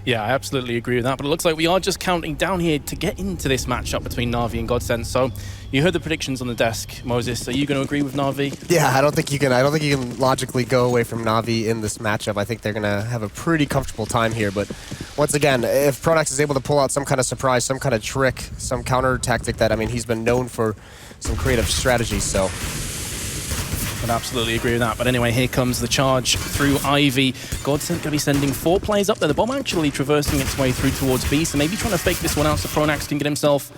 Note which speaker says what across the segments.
Speaker 1: Yeah, I absolutely agree with that. But it looks like we are just counting down here to get into this matchup between NaVi and Godsent. So you heard the predictions on the desk, Moses. Are you going to agree with NaVi?
Speaker 2: Yeah, I don't think you can logically go away from NaVi in this matchup. I think they're going to have a pretty comfortable time here. But once again, if Pronax is able to pull out some kind of surprise, some kind of trick, some counter tactic that, I mean, he's been known for some creative strategies, so.
Speaker 1: Would absolutely agree with that. But anyway, here comes the charge through Ivy. Godsent going to be sending 4 players up there. The bomb actually traversing its way through towards B, so maybe trying to fake this one out so Pronax can get himself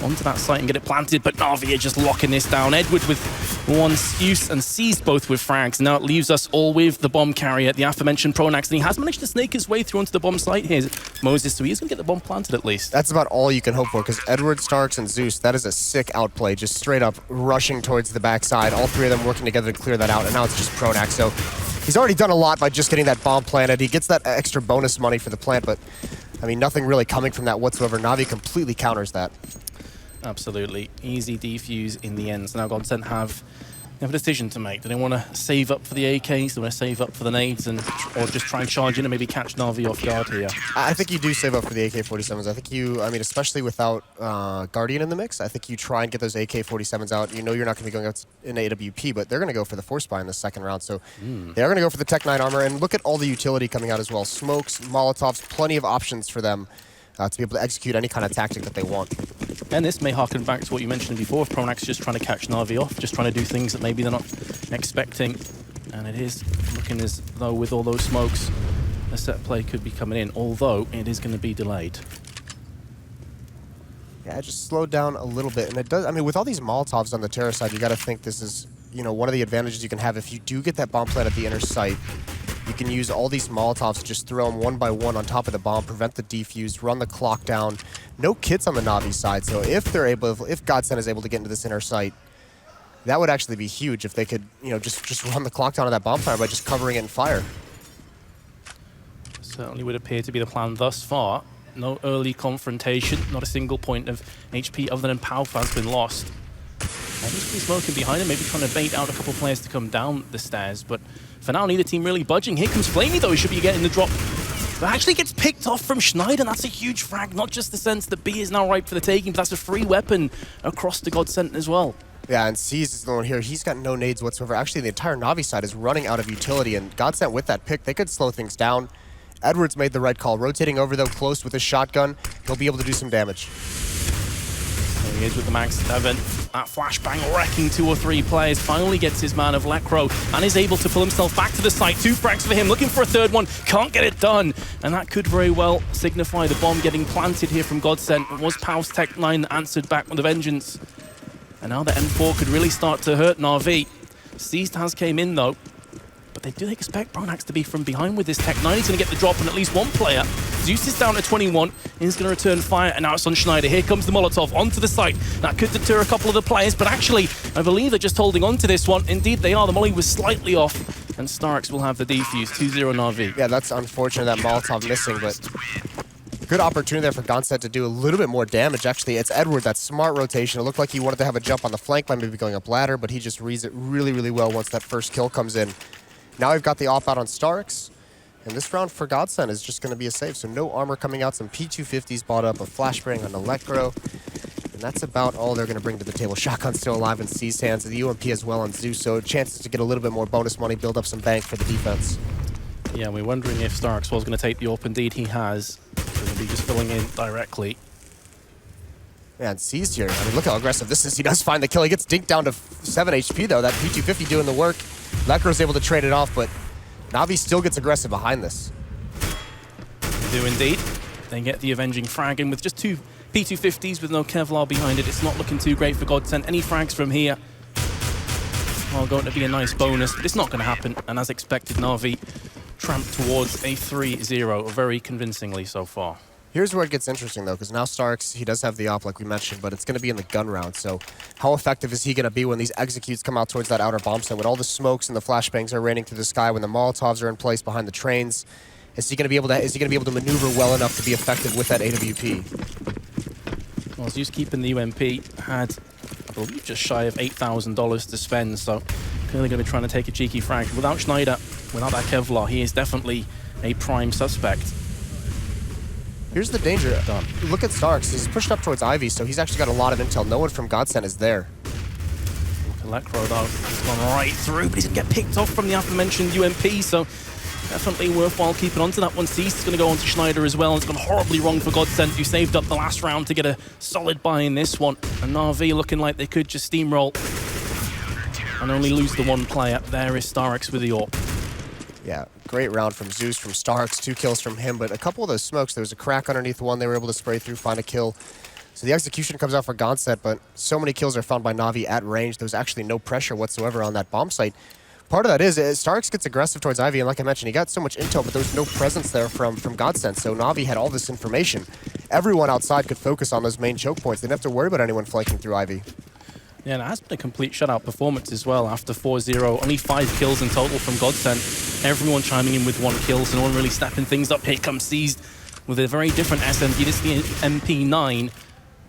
Speaker 1: onto that site and get it planted. But NaVi are just locking this down. Edward with one use and seized both with frags. Now it leaves us all with the bomb carrier, the aforementioned Pronax, and he has managed to snake his way through onto the bomb site here, Moses, so he's going to get the bomb planted at least.
Speaker 2: That's about all you can hope for, because Edward, Starks, and Zeus, that is a sick outplay, just straight up rushing towards the backside, all 3 of them working together to clear that out, and now it's just Pronax. So he's already done a lot by just getting that bomb planted. He gets that extra bonus money for the plant, but I mean, nothing really coming from that whatsoever. NaVi completely counters that.
Speaker 1: Absolutely. Easy defuse in the end. So now Godsent have a decision to make. Do they want to save up for the AKs? Do they want to save up for the nades, or just try and charge in and maybe catch NaVi off guard here?
Speaker 2: I think you do save up for the AK-47s. I think I mean, especially without Guardian in the mix, I think you try and get those AK-47s out. You know you're not going to be going out in AWP, but they're going to go for the Force Spy in the second round. So they're going to go for the Tech 9 armor, and look at all the utility coming out as well. Smokes, Molotovs, plenty of options for them to be able to execute any kind of tactic that they want.
Speaker 1: And this may harken back to what you mentioned before, if Pronax just trying to catch NaVi off, just trying to do things that maybe they're not expecting. And it is looking as though with all those smokes, a set play could be coming in, although it is going to be delayed.
Speaker 2: Yeah, just slowed down a little bit. And it does, I mean, with all these Molotovs on the Terra side, you got to think this is, you know, one of the advantages you can have if you do get that bomb plant at the inner site. You can use all these Molotovs to just throw them one by one on top of the bomb, prevent the defuse, run the clock down. No kits on the NaVi side, so if Godsent is able to get into this inner site, that would actually be huge if they could, you know, just run the clock down on that bomb fire by just covering it in fire.
Speaker 1: Certainly would appear to be the plan thus far. No early confrontation, not a single point of HP other than Palf has been lost. Obviously smoking behind him, maybe trying to bait out a couple players to come down the stairs, but for now, neither team really budging. Here comes Flamey, though. He should be getting the drop. But actually gets picked off from Schneider, and that's a huge frag. Not just the sense that B is now ripe for the taking, but that's a free weapon across the Godsent as well.
Speaker 2: Yeah, and C's is the one here. He's got no nades whatsoever. Actually, the entire NaVi side is running out of utility, and Godsent with that pick, they could slow things down. Edwards made the right call. Rotating over, though, close with his shotgun, he'll be able to do some damage.
Speaker 1: There he is with the Max 7. That flashbang wrecking 2 or 3 players. Finally gets his man of Lecro and is able to pull himself back to the site. 2 frags for him, looking for a third one. Can't get it done. And that could very well signify the bomb getting planted here from Godsent. It was Palf's Tech 9 that answered back with a vengeance. And now the M4 could really start to hurt NaVi. Seized has came in though. But they do expect Pronax to be from behind with this Tech 9. He's going to get the drop on at least one player. Zeus is down to 21. He's going to return fire, and now it's on Schneider. Here comes the Molotov onto the site. That could deter a couple of the players, but actually, I believe they're just holding on to this one. Indeed, they are. The molly was slightly off, and Starks will have the defuse. 2-0 NaVi.
Speaker 2: Yeah, that's unfortunate, that Molotov missing, but good opportunity there for Godsent to do a little bit more damage. Actually, it's Edward, that smart rotation. It looked like he wanted to have a jump on the flank by maybe going up ladder, but he just reads it really, really well once that first kill comes in. Now we've got the off out on Starks, and this round for Godsent is just going to be a save. So no armor coming out, some P250s bought up, a flashbang on Electro, and that's about all they're going to bring to the table. Shotgun still alive in C's hands, the UMP as well on Zeus, so chances to get a little bit more bonus money, build up some bank for the defense.
Speaker 1: Yeah, we're wondering if Starks was going to take the AWP. Indeed, he has. Going to be just filling in directly.
Speaker 2: Yeah, and C's here. I mean, look how aggressive this is. He does find the kill. He gets dinked down to 7 HP, though. That P250 doing the work. Lecro's able to trade it off, but NaVi still gets aggressive behind this.
Speaker 1: They do indeed. They get the avenging frag in with just 2 P250s with no Kevlar behind it. It's not looking too great for Godsent. Any frags from here are going to be a nice bonus, but it's not going to happen. And as expected, NaVi tramped towards a 3-0 very convincingly so far.
Speaker 2: Here's where it gets interesting, though, because now Starks, he does have the op, like we mentioned, but it's going to be in the gun round. So how effective is he going to be when these executes come out towards that outer bomb site, when all the smokes and the flashbangs are raining through the sky, when the Molotovs are in place behind the trains? Is he going to be able to maneuver well enough to be effective with that AWP?
Speaker 1: Well, Zeus keeping the UMP had, I believe, just shy of $8,000 to spend, so clearly going to be trying to take a cheeky frag. Without Schneider, without that Kevlar, he is definitely a prime suspect.
Speaker 2: Here's the danger.
Speaker 1: Done.
Speaker 2: Look at Starks. He's pushed up towards Ivy, so he's actually got a lot of intel. No one from Godsent is there.
Speaker 1: Electro, though, he's gone right through, but he's going to get picked off from the aforementioned UMP, so definitely worthwhile keeping on to that one. Cease is going to go on to Schneider as well, and it's gone horribly wrong for Godsent, who saved up the last round to get a solid buy in this one. And NaVi looking like they could just steamroll and only lose the one player. There is Starks with the AWP.
Speaker 2: Yeah, great round from Zeus, from Starks, 2 kills from him, but a couple of those smokes, there was a crack underneath one, they were able to spray through, find a kill. So the execution comes out for Godsent, but so many kills are found by NaVi at range. There was actually no pressure whatsoever on that bomb site. Part of that is Starks gets aggressive towards Ivy, and like I mentioned, he got so much intel, but there was no presence there from Godsent, so NaVi had all this information. Everyone outside could focus on those main choke points. They didn't have to worry about anyone flanking through Ivy.
Speaker 1: Yeah, and it has been a complete shutout performance as well after 4-0. Only 5 kills in total from Godsent. Everyone chiming in with 1 kill, so no one really stepping things up. Here comes Seized with a very different SMG. This is the MP9,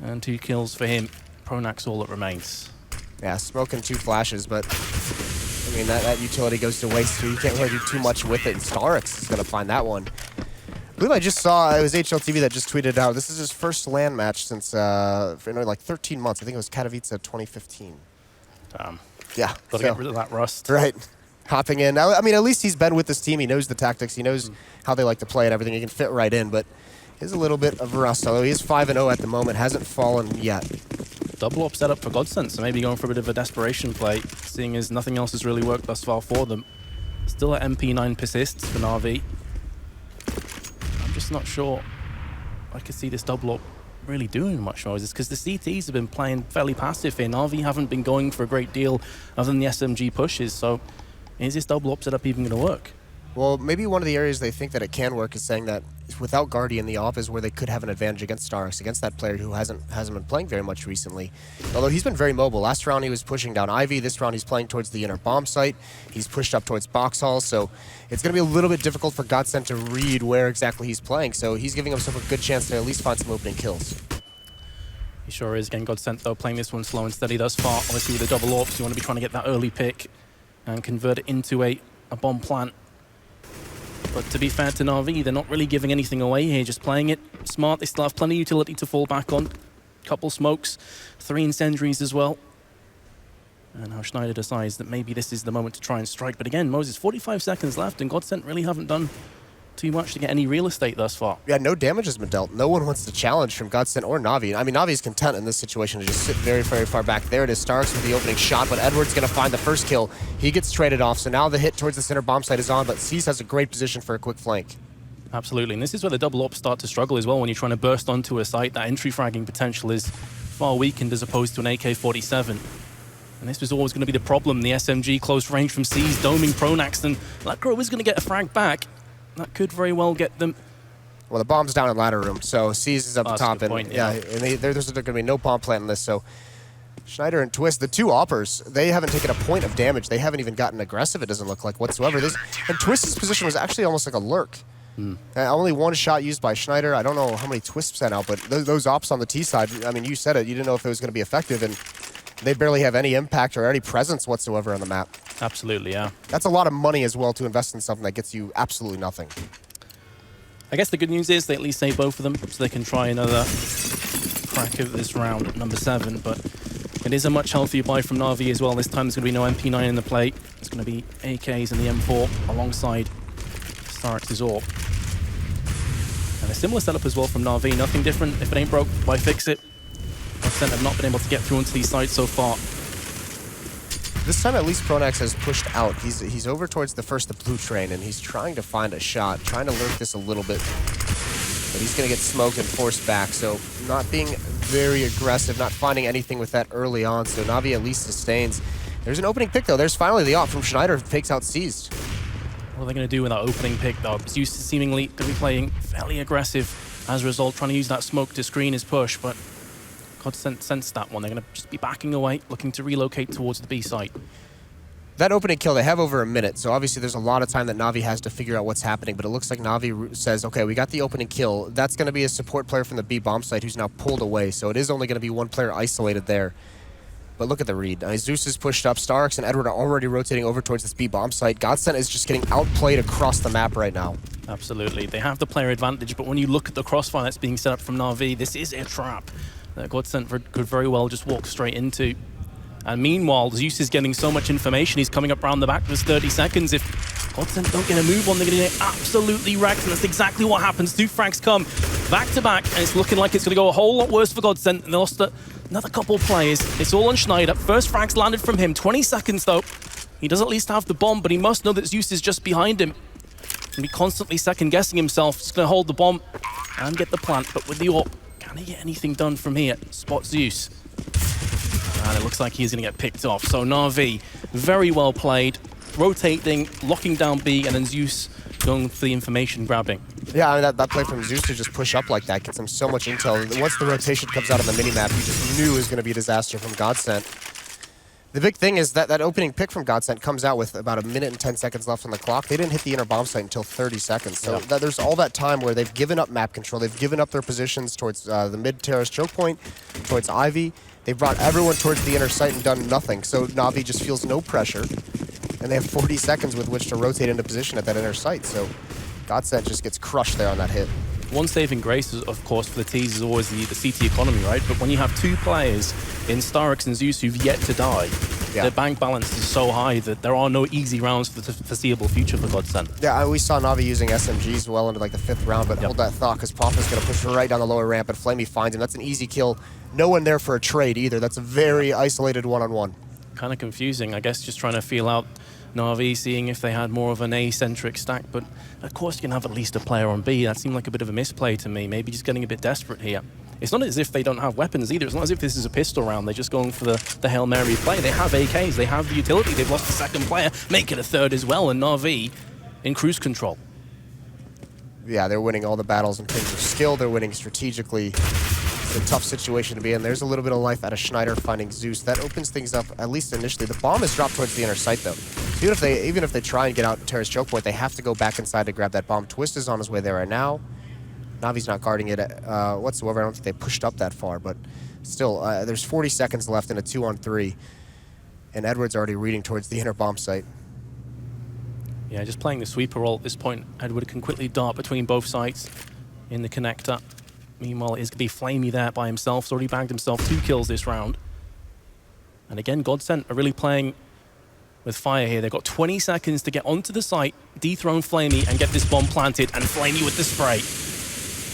Speaker 1: and 2 kills for him. Pronax all that remains.
Speaker 2: Yeah, smoke and 2 flashes, but I mean, that utility goes to waste, so you can't really do too much with it, and Starks is going to find that one. I believe I just saw, it was HLTV that just tweeted out, this is his first LAN match since, like 13 months. I think it was Katowice 2015.
Speaker 1: Damn.
Speaker 2: Yeah.
Speaker 1: Got to get rid of that rust.
Speaker 2: Right. Hopping in. Now, I mean, at least he's been with this team. He knows the tactics. He knows how they like to play and everything. He can fit right in, but he has a little bit of rust, although he is 5-0 at the moment, hasn't fallen yet.
Speaker 1: Double up setup for Godsent, so maybe going for a bit of a desperation play, seeing as nothing else has really worked thus far for them. Still at MP9 persists for NaVi. I'm just not sure I could see this double up really doing much more. Is this because the CTs have been playing fairly passive here? NaVi haven't been going for a great deal other than the SMG pushes, so is this double up setup even going to work?
Speaker 2: Well, maybe one of the areas they think that it can work is saying that without Guardian, the off is where they could have an advantage against Starks, against that player who hasn't been playing very much recently. Although he's been very mobile. Last round he was pushing down Ivy. This round he's playing towards the inner bomb site. He's pushed up towards box hall, so it's going to be a little bit difficult for Godsent to read where exactly he's playing. So he's giving himself a good chance to at least find some opening kills.
Speaker 1: He sure is. Again, Godsent though playing this one slow and steady thus far. Obviously with the double AWPs, you want to be trying to get that early pick and convert it into a bomb plant. But to be fair to NaVi, they're not really giving anything away here, just playing it smart. They still have plenty of utility to fall back on. Couple smokes, 3 incendiaries as well. And now Schneider decides that maybe this is the moment to try and strike. But again, Moses, 45 seconds left, and Godsent really haven't done too much to get any real estate thus far.
Speaker 2: Yeah, no damage has been dealt. No one wants to challenge from Godsent or NaVi. I mean, NaVi's content in this situation to just sit very, very far back. There it is, Starks with the opening shot, but Edward's going to find the first kill. He gets traded off, so now the hit towards the center bomb site is on, but Cease has a great position for a quick flank.
Speaker 1: Absolutely, and this is where the double ops start to struggle as well when you're trying to burst onto a site. That entry fragging potential is far weakened as opposed to an AK-47. And this was always going to be the problem. The SMG close range from Cease, doming Pronax, and Electro is going to get a frag back. That could very well get them.
Speaker 2: Well, the bomb's down in ladder room, so Cease is up top, and
Speaker 1: point,
Speaker 2: yeah, and there's going to be no bomb plant in this. So Schneider and Twist, the 2 oppers, they haven't taken a point of damage. They haven't even gotten aggressive. It doesn't look like whatsoever. And Twist's position was actually almost like a lurk. Only 1 shot used by Schneider. I don't know how many Twists sent out, but those ops on the T side. I mean, you said it. You didn't know if it was going to be effective, and they barely have any impact or any presence whatsoever on the map.
Speaker 1: Absolutely, yeah.
Speaker 2: That's a lot of money as well to invest in something that gets you absolutely nothing.
Speaker 1: I guess the good news is they at least save both of them, so they can try another crack of this round at number 7, but it is a much healthier buy from NaVi as well. This time there's going to be no MP9 in the play. It's going to be AKs and the M4 alongside Starks' AWP. And a similar setup as well from NaVi. Nothing different. If it ain't broke, why fix it? Godsent have not been able to get through into these sites so far.
Speaker 2: This time at least Pronax has pushed out. He's over towards the blue train, and he's trying to find a shot, trying to lurk this a little bit. But he's going to get smoked and forced back, so not being very aggressive, not finding anything with that early on, so NaVi at least sustains. There's an opening pick, though. There's finally the op from Schneider, takes out Seized.
Speaker 1: What are they going to do with that opening pick, though? Zeus is seemingly going to be playing fairly aggressive as a result, trying to use that smoke to screen his push, but Godsent sensed that one. They're going to just be backing away, looking to relocate towards the B site.
Speaker 2: That opening kill, they have over a minute, so obviously there's a lot of time that NaVi has to figure out what's happening, but it looks like NaVi says, okay, we got the opening kill. That's going to be a support player from the B bomb site who's now pulled away, so it is only going to be 1 player isolated there. But look at the read. Zeus is pushed up. Starks and Edward are already rotating over towards this B bomb site. Godsent is just getting outplayed across the map right now.
Speaker 1: Absolutely. They have the player advantage, but when you look at the crossfire that's being set up from NaVi, this is a trap that Godsent could very well just walk straight into. And meanwhile, Zeus is getting so much information. He's coming up around the back for 30 seconds. If Godsent don't get a move on, they're going to get absolutely wrecked, and that's exactly what happens. 2 frags come back-to-back, and it's looking like it's going to go a whole lot worse for Godsent. And they lost another couple players. It's all on Schneider. First frags landed from him. 20 seconds, though. He does at least have the bomb, but he must know that Zeus is just behind him. He's going to be constantly second-guessing himself. He's going to hold the bomb and get the plant, but with the AWP, can he get anything done from here? Spot Zeus. And it looks like he's going to get picked off. So NaVi, very well played, rotating, locking down B, and then Zeus going for the information grabbing.
Speaker 2: Yeah, I mean, that play from Zeus to just push up like that gets him so much intel. Once the rotation comes out on the minimap, you just knew it was going to be a disaster from Godsent. The big thing is that opening pick from Godsent comes out with about 1 minute and 10 seconds left on the clock. They didn't hit the inner bomb site until 30 seconds. So there's all that time where they've given up map control. They've given up their positions towards the mid-terrace choke point, towards Ivy. They've brought everyone towards the inner site and done nothing. So NaVi just feels no pressure. And they have 40 seconds with which to rotate into position at that inner site. So Godsent just gets crushed there on that hit.
Speaker 1: One saving grace, of course, for the T's is always the CT economy, right? But when you have 2 players in Starks and Zeus who've yet to die, their bank balance is so high that there are no easy rounds for the foreseeable future for Godsent.
Speaker 2: Yeah, we saw NaVi using SMGs well into like the 5th round, but hold that thought, because Papa's going to push right down the lower ramp, and Flamey finds him. That's an easy kill. No one there for a trade either. That's a very isolated one-on-one.
Speaker 1: Kind of confusing, I guess, just trying to feel out NaVi, seeing if they had more of an A-centric stack, but of course you can have at least a player on B. That seemed like a bit of a misplay to me, maybe just getting a bit desperate here. It's not as if they don't have weapons either. It's not as if this is a pistol round. They're just going for the Hail Mary play. They have AKs, they have the utility. They've lost the 2nd player, make it a 3rd as well, and NaVi in cruise control.
Speaker 2: Yeah, they're winning all the battles in terms of skill. They're winning strategically. It's a tough situation to be in. There's a little bit of life out of Schneider finding Zeus. That opens things up, at least initially. The bomb is dropped towards the inner site, though. So even if they try and get out Terrace choke point, they have to go back inside to grab that bomb. Twist is on his way there right now. NaVi's not guarding it whatsoever. I don't think they pushed up that far, but still, there's 40 seconds left in a 2-on-3, and Edward's already reading towards the inner bomb site.
Speaker 1: Yeah, just playing the sweeper role at this point. Edward can quickly dart between both sides in the connector. Meanwhile, it's going to be Flamey there by himself. He's already bagged himself 2 kills this round. And again, Godsent are really playing with fire here. They've got 20 seconds to get onto the site, dethrone Flamey, and get this bomb planted, and Flamey with the spray.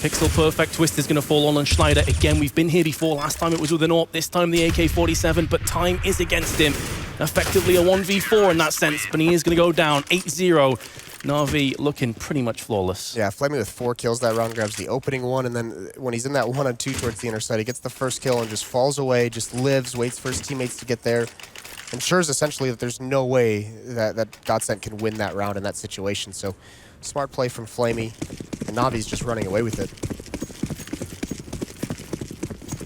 Speaker 1: Pixel perfect twist is going to fall on Schneider. Again, we've been here before. Last time it was with an AWP, this time the AK-47, but time is against him. Effectively a 1v4 in that sense, but he is going to go down 8-0. NaVi looking pretty much flawless. Yeah,
Speaker 2: Flamey with 4 kills that round, grabs the opening one, and then when he's in that 1-on-2 towards the inner side, he gets the first kill and just falls away, just lives, waits for his teammates to get there. Ensures essentially that there's no way that Godsent can win that round in that situation. So smart play from Flamey, and NaVi's just running away with it.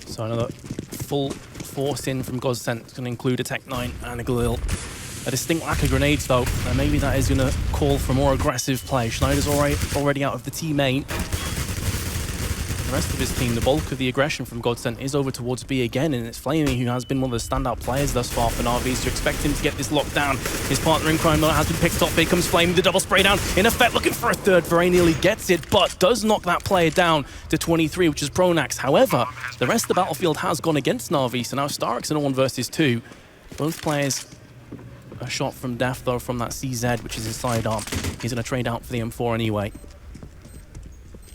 Speaker 1: So another full force in from Godsent. It's going to include a Tech-9 and a Galil. A distinct lack of grenades, though, and maybe that is going to call for more aggressive play. Schneider's already out of the T main. The rest of his team, the bulk of the aggression from Godsent is over towards B again, and it's Flamey who has been one of the standout players thus far for NaVi, so expect him to get this locked down. His partner in crime, though, has been picked off. Here comes Flamey, the double spray down. In effect, looking for a 3rd. Very nearly gets it, but does knock that player down to 23, which is Pronax. However, the rest of the battlefield has gone against NaVi, so now Starks in a 1 versus 2. Both players a shot from death, though, from that CZ, which is his sidearm. He's going to trade out for the M4 anyway.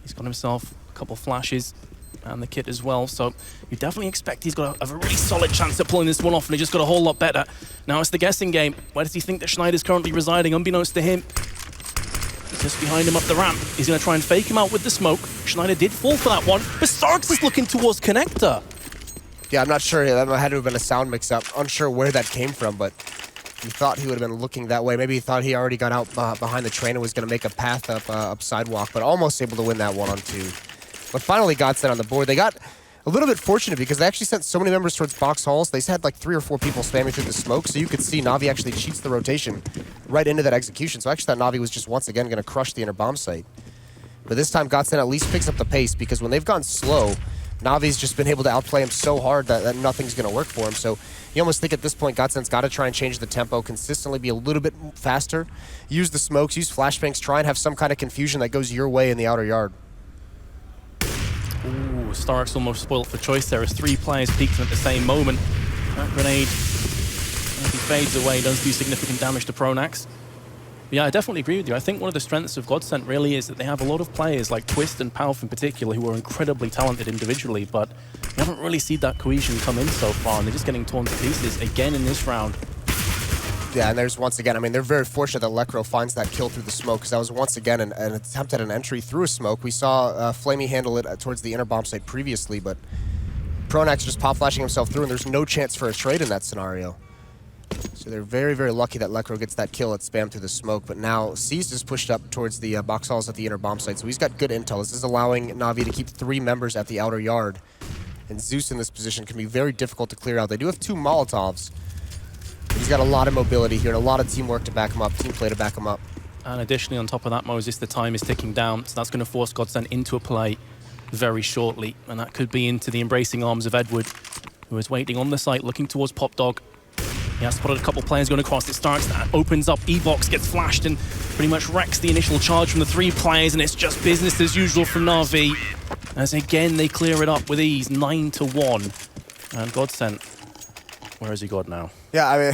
Speaker 1: He's got himself a couple flashes and the kit as well, so you definitely expect he's got a really solid chance at pulling this one off, and he just got a whole lot better. Now it's the guessing game. Where does he think that Schneider's currently residing? Unbeknownst to him, just behind him up the ramp. He's going to try and fake him out with the smoke. Schneider did fall for that one, but Starks is looking towards connector.
Speaker 2: Yeah, I'm not sure. That had to have been a sound mix-up. Unsure where that came from, but he thought he would have been looking that way. Maybe he thought he already got out behind the train and was going to make a path up sidewalk, but almost able to win that 1-on-2. But finally Godsent on the board. They got a little bit fortunate because they actually sent so many members towards box halls. They had like 3 or 4 people spamming through the smoke, so you could see NaVi actually cheats the rotation right into that execution. So I actually thought NaVi was just once again going to crush the inner bomb site. But this time Godsent at least picks up the pace, because when they've gone slow, NaVi's just been able to outplay him so hard that nothing's going to work for him. So you almost think at this point, Godsent's got to try and change the tempo, consistently be a little bit faster, use the smokes, use flashbangs, try and have some kind of confusion that goes your way in the outer yard.
Speaker 1: Ooh, Stark's almost spoiled for choice there as 3 players peeking at the same moment. That grenade, as he fades away, does do significant damage to Pronax. Yeah, I definitely agree with you. I think one of the strengths of Godsent really is that they have a lot of players like Twist and Palf in particular who are incredibly talented individually, but we haven't really seen that cohesion come in so far, and they're just getting torn to pieces again in this round.
Speaker 2: Yeah, and there's once again, I mean, they're very fortunate that Lekro finds that kill through the smoke, because that was once again an attempt at an entry through a smoke. We saw Flamey handle it towards the inner bomb site previously, but Pronax just pop flashing himself through, and there's no chance for a trade in that scenario. So they're very, very lucky that Lekro gets that kill at spam through the smoke, but now C's is pushed up towards the box halls at the inner bomb site, so he's got good intel. This is allowing NaVi to keep 3 members at the outer yard, and Zeus in this position can be very difficult to clear out. They do have 2 Molotovs. He's got a lot of mobility here and a lot of teamwork to back him up, team play to back him up.
Speaker 1: And additionally, on top of that, Moses, the time is ticking down, so that's going to force Godsent into a play very shortly, and that could be into the embracing arms of Edward, who is waiting on the site, looking towards Pop Dog. He has spotted a couple players going across. It starts, that opens up, E-Box gets flashed and pretty much wrecks the initial charge from the 3 players, and it's just business as usual from NaVi. As again, they clear it up with ease, 9-1. And Godsent, where has he got now?
Speaker 2: Yeah, I mean,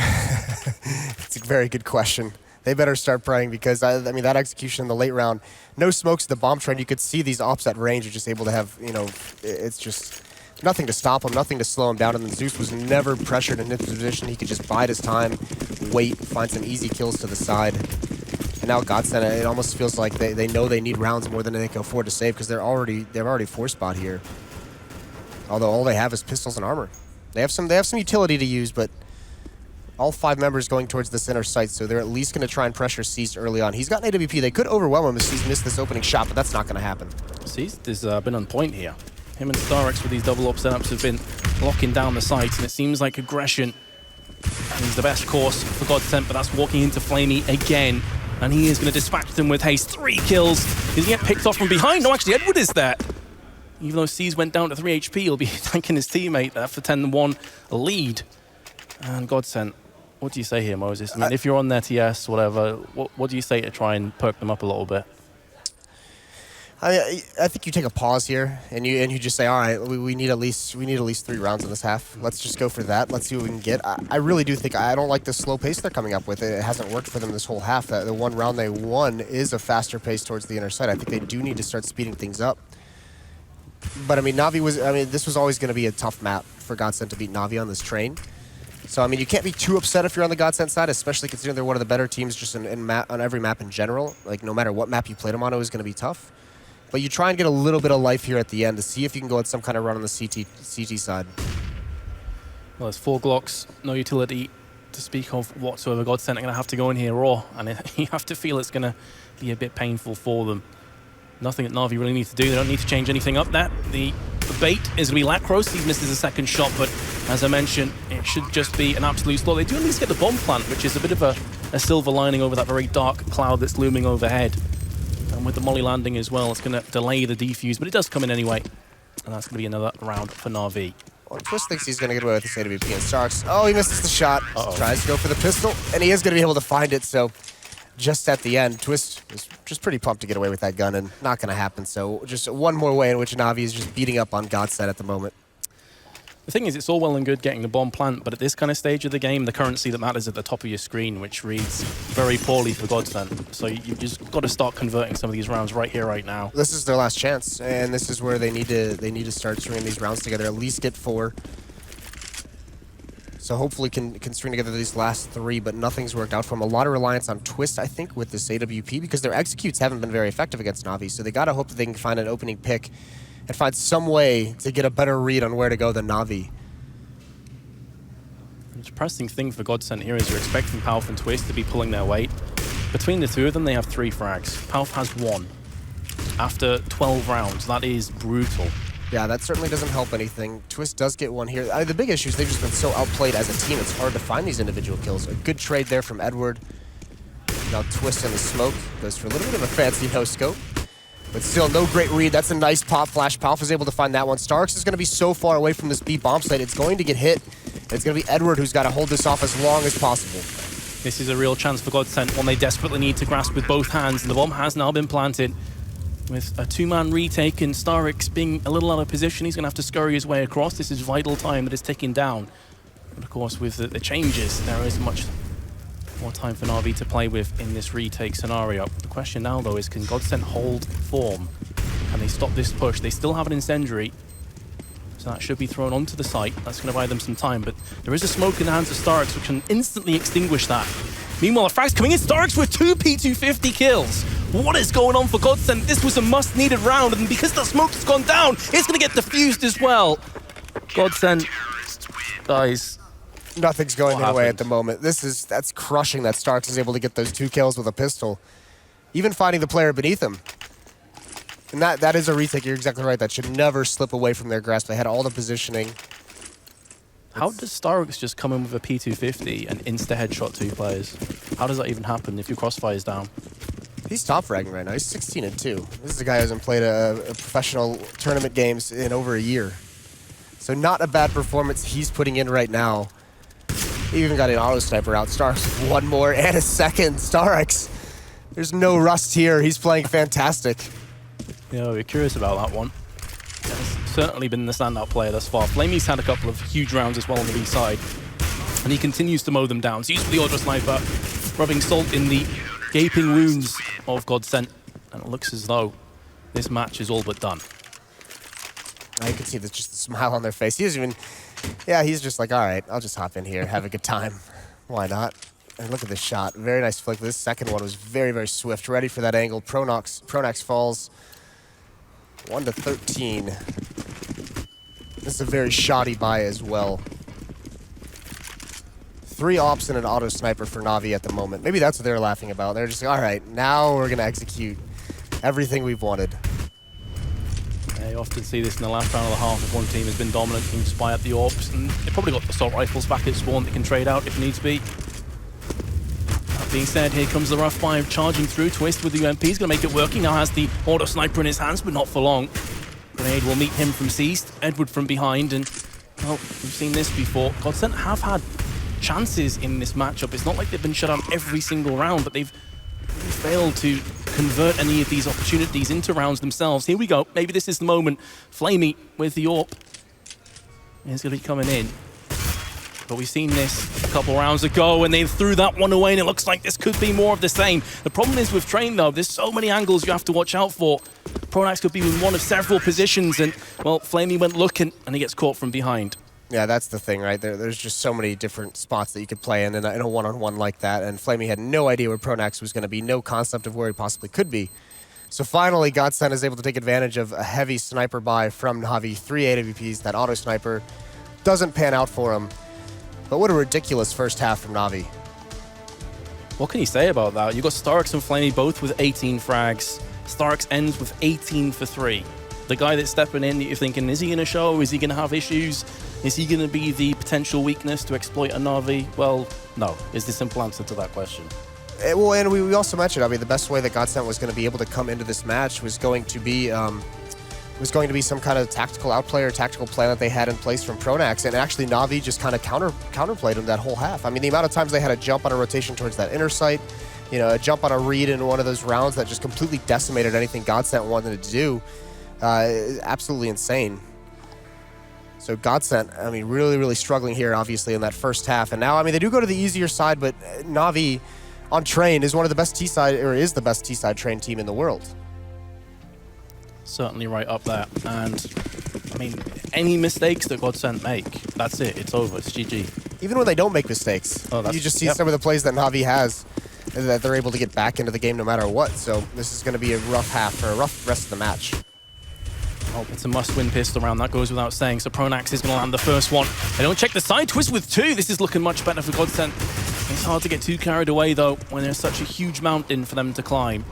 Speaker 2: it's a very good question. They better start praying because, I mean, that execution in the late round, no smokes, the bomb trend, you could see these ops at range are just able to have, you know, it's just nothing to stop him, nothing to slow him down, and then Zeus was never pressured in this position. He could just bide his time, wait, find some easy kills to the side. And now Godsent, it almost feels like they know they need rounds more than they can afford to save because they're already 4-spot here. Although all they have is pistols and armor. They have some utility to use, but all 5 members going towards this inner site, so they're at least going to try and pressure C's early on. He's got an AWP. They could overwhelm him if C's missed this opening shot, but that's not going to happen.
Speaker 1: C's has been on point here. Him and Starx with these double up setups have been locking down the site, and it seems like aggression is the best course for Godsent, but that's walking into Flamey again, and he is going to dispatch them with haste. 3 kills. He's going to get picked off from behind. No, actually, Edward is there. Even though C's went down to 3 HP, he'll be thanking his teammate after 10-1 lead. And Godsent, what do you say here, Moses? I mean, if you're on their TS, whatever, what do you say to try and perk them up a little bit?
Speaker 2: I think you take a pause here, and you just say, all right, we need at least 3 rounds in this half. Let's just go for that. Let's see what we can get. I really do think I don't like the slow pace they're coming up with. It hasn't worked for them this whole half. The 1 round they won is a faster pace towards the inner side. I think they do need to start speeding things up. But I mean, this was always going to be a tough map for Godsent to beat NaVi on this train. So I mean, you can't be too upset if you're on the Godsent side, especially considering they're one of the better teams just on every map in general. Like no matter what map you played them on, it was going to be tough. But you try and get a little bit of life here at the end to see if you can go on some kind of run on the CT side.
Speaker 1: Well, there's 4 Glocks, no utility to speak of whatsoever. Godsent are going to have to go in here raw, and you have to feel it's going to be a bit painful for them. Nothing that NaVi really needs to do. They don't need to change anything up. The bait is going to be Lacros. He misses a second shot, but as I mentioned, it should just be an absolute slow. They do at least get the bomb plant, which is a bit of a silver lining over that very dark cloud that's looming overhead. And with the molly landing as well, it's going to delay the defuse, but it does come in anyway. And that's going to be another round for NaVi.
Speaker 2: Well, Twist thinks he's going to get away with this AWP and Starks. Oh, he misses the shot. Tries to go for the pistol, and he is going to be able to find it, so just at the end, Twist is just pretty pumped to get away with that gun, and not going to happen. So just one more way in which NaVi is just beating up on Godsent at the moment.
Speaker 1: The thing is, it's all well and good getting the bomb plant, but at this kind of stage of the game, the currency that matters at the top of your screen, which reads very poorly for Godsent. So you've just got to start converting some of these rounds right here, right now.
Speaker 2: This is their last chance, and this is where they need to start stringing these rounds together. At least get 4. So hopefully can string together these last 3, but nothing's worked out for them. A lot of reliance on Twist, I think, with this AWP, because their executes haven't been very effective against NaVi. So they got to hope that they can find an opening pick and find some way to get a better read on where to go than NaVi.
Speaker 1: The depressing thing for Godsent here is you're expecting Palf and Twist to be pulling their weight. Between the 2 of them, they have 3 frags. Palf has 1. After 12 rounds, that is brutal.
Speaker 2: Yeah, that certainly doesn't help anything. Twist does get 1 here. The big issue is they've just been so outplayed as a team, it's hard to find these individual kills. A good trade there from Edward. Now Twist in the smoke goes for a little bit of a fancy no-scope. But still, no great read. That's a nice pop flash. Palf is able to find that one. Starks is going to be so far away from this B bomb site, it's going to get hit. It's going to be Edward who's got to hold this off as long as possible.
Speaker 1: This is a real chance for Godsent, one they desperately need to grasp with both hands, and the bomb has now been planted. With a two-man retake and Starix being a little out of position, he's going to have to scurry his way across. This is vital time that is ticking down. But of course, with the changes, there isn't much more time for NaVi to play with in this retake scenario. The question now, though, is can Godsent hold form? Can they stop this push? They still have an incendiary, so that should be thrown onto the site. That's going to buy them some time, but there is a smoke in the hands of Starix, which can instantly extinguish that. Meanwhile, a frag's coming in. Starix with 2 P250 kills. What is going on for Godsent? This was a must-needed round, and because the smoke has gone down, it's going to get diffused as well. Godsent, guys,
Speaker 2: nothing's going their way at the moment. That's crushing that Starks is able to get those 2 kills with a pistol, even finding the player beneath him. And that is a retake. You're exactly right. That should never slip away from their grasp. They had all the positioning.
Speaker 1: How does Starks just come in with a P250 and insta-headshot 2 players? How does that even happen if your crossfire's down?
Speaker 2: He's top fragging right now. He's 16-2. This is a guy who hasn't played a professional tournament games in over a year. So not a bad performance he's putting in right now. He even got an auto sniper out. Starks with 1 more and a second. Starks, there's no rust here. He's playing fantastic.
Speaker 1: Yeah, we're curious about that one. He's certainly been the standout player thus far. Flamey's had a couple of huge rounds as well on the B side, and he continues to mow them down. So he's with the auto sniper, rubbing salt in the gaping wounds of Godsent, and it looks as though this match is all but done.
Speaker 2: You can see just the smile on their face. He doesn't even, yeah, he's just like, all right, I'll just hop in here, have a good time. Why not? And look at this shot. Very nice flick. This second one was very, very swift. Ready for that angle. Pronax falls 1-13. This is a very shoddy buy as well. 3 ops and an auto sniper for NaVi at the moment. Maybe that's what they're laughing about. They're just like, all right, now we're going to execute everything we've wanted.
Speaker 1: Yeah, you often see this in the last round of the half if one team has been dominant, can spy at the ops, and they've probably got assault rifles back at spawn that can trade out if needs be. That being said, here comes the rough 5 charging through. Twist with the UMP is going to make it working. Now has the auto sniper in his hands, but not for long. Grenade will meet him from Seast, Edward from behind, and, well, we've seen this before. Godsent have had chances in this matchup. It's not like they've been shut out every single round, but they've failed to convert any of these opportunities into rounds themselves. Here we go. Maybe this is the moment. Flamey with the AWP is going to be coming in. But we've seen this a couple rounds ago, and they threw that one away, and it looks like this could be more of the same. The problem is with Train, though, there's so many angles you have to watch out for. Pronax could be in one of several positions, and, well, Flamey went looking, and he gets caught from behind.
Speaker 2: Yeah, that's the thing, right? There's just so many different spots that you could play in a one-on-one like that, and Flamey had no idea where Pronax was going to be, no concept of where he possibly could be. So finally, Godsent is able to take advantage of a heavy sniper buy from NaVi. 3 AWPs, that auto sniper doesn't pan out for him. But what a ridiculous first half from NaVi.
Speaker 1: What can you say about that? You've got Starks and Flamey both with 18 frags. Starks ends with 18 for 3. The guy that's stepping in, you're thinking, is he going to show? Is he going to have issues? Is he going to be the potential weakness to exploit a NaVi? Well, no, is the simple answer to that question.
Speaker 2: Well, and we also mentioned, I mean, the best way that Godsent was going to be able to come into this match was going to be some kind of tactical outplay or tactical plan that they had in place from Pronax, and actually NaVi just kind of counterplayed them that whole half. I mean, the amount of times they had a jump on a rotation towards that inner site, you know, a jump on a read in one of those rounds that just completely decimated anything Godsent wanted to do. Absolutely insane. So Godsent, I mean, really, really struggling here, obviously, in that first half. And now, I mean, they do go to the easier side, but NaVi on Train is one of the best T-side, or is the best T-side Train team in the world.
Speaker 1: Certainly right up there. And, I mean, any mistakes that Godsent make, that's it. It's over. It's GG.
Speaker 2: Even when they don't make mistakes, you just see some of the plays that NaVi has, and that they're able to get back into the game no matter what. So this is going to be a rough half, or a rough rest of the match.
Speaker 1: Oh, it's a must-win pistol round, that goes without saying. So Pronax is going to land the first one. They don't check the side. Twist with 2. This is looking much better for Godsent. It's hard to get too carried away, though, when there's such a huge mountain for them to climb.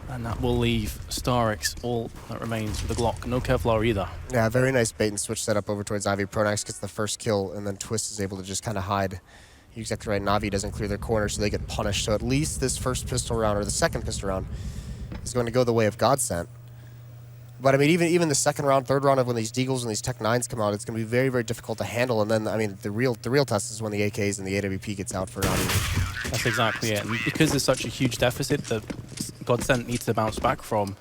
Speaker 1: And that will leave Starix all that remains with the Glock. No Kevlar either.
Speaker 2: Yeah, very nice bait and switch setup over towards NaVi. Pronax gets the first kill, and then Twist is able to just kind of hide. You're exactly right. NaVi doesn't clear their corner, so they get punished. So at least this first pistol round, or the second pistol round, is going to go the way of Godsent. But I mean, even the second round, third round of when these Deagles and these Tech 9s come out, it's going to be very, very difficult to handle. And then, I mean, the real test is when the AKs and the AWP gets out for NaVi.
Speaker 1: That's exactly it. And because there's such a huge deficit that Godsent needs to bounce back from,